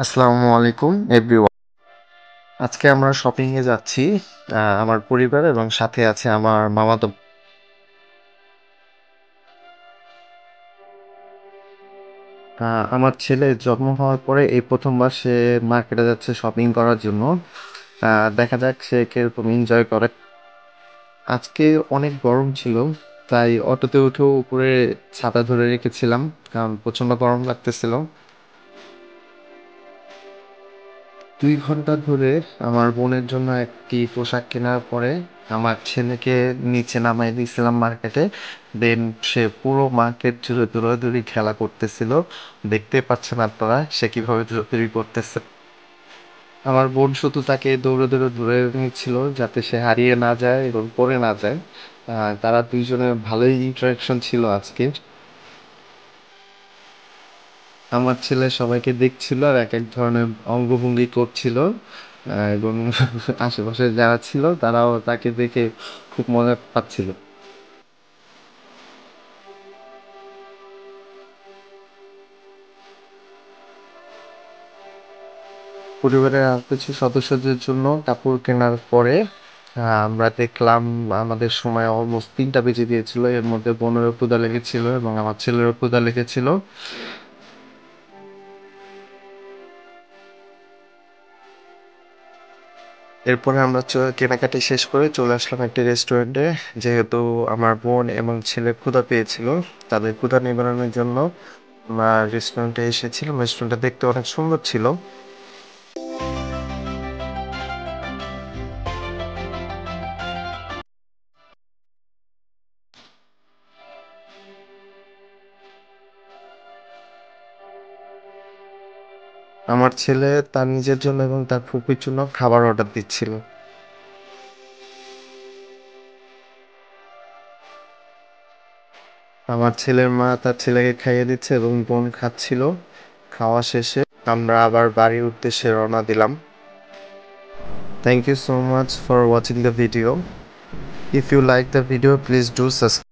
আসসালামু আলাইকুম এভরিওয়ান। আজকে আমরা শপিং এ যাচ্ছি আমার পরিবার এবং সাথে আছে আমার মামাতো। আমার ছেলে জন্ম হওয়ার পরে এই প্রথমবার সে মার্কেটে যাচ্ছে শপিং করার জন্য। দেখা যাক সে কিরকম এনজয় করে। আজকে অনেক গরম ছিল, তাই অটোতে উঠেও উপরে ছাতা ধরে রেখেছিলাম, কারণ প্রচন্ড গরম লাগতেছিল। 2 ঘন্টা ধরে আমার বোনের জন্য একটি পোশাক কেনার পরে আমার ছেলেকে নিচে নামাই দিয়েছিলাম মার্কেটে। দেন সে পুরো মার্কেট জুড়ে দৌড়াদৌড়ি খেলা করতেছিল। দেখতে পাচ্ছেন আপনারা সে কিভাবে দৌড়াদৌড়ি করতেছে। আমার বোন শুধু তাকে দৌড়ে দৌড়ে ধরে নিচ্ছিল যাতে সে হারিয়ে না যায় এবং পড়ে না যায়। তারা দুইজনের ভালোই ইন্টারাকশন ছিল আজকে। আমার ছেলে সবাইকে দেখছিল আর এক এক ধরনের অঙ্গভঙ্গি করছিল, এবং আশেপাশে যারা ছিল তারাও তাকে দেখে খুব মজা পাচ্ছিল। পরিবারের আর কিছু সদস্যদের জন্য কাপড় কেনার পরে আমরা দেখলাম আমাদের সময় অলমোস্ট 3টা বেজে দিয়েছিল। এর মধ্যে বোনেরও ক্ষুধা লেগেছিল এবং আমার ছেলেরও ক্ষুধা লেগেছিল। এরপরে আমরা কেনাকাটি শেষ করে চলে আসলাম একটি রেস্টুরেন্টে। যেহেতু আমার বোন এবং ছেলে ক্ষুধা পেয়েছিল, তাদের ক্ষুধা নিবারণের জন্য আমরা রেস্টুরেন্টে এসেছিলাম। রেস্টুরেন্টটা দেখতে অনেক সুন্দর ছিল। আমার ছেলে তার নিজের জন্য এবং তার ফুপির জন্য খাবার অর্ডার দিচ্ছিল। আমার ছেলের মা তার ছেলেকে খাইয়ে দিচ্ছে এবং বোন খাচ্ছিল। খাওয়া শেষে আমরা আবার বাড়ির উদ্দেশ্যে রওনা দিলাম। Thank you so much for watching the video. If you like the video, please do subscribe.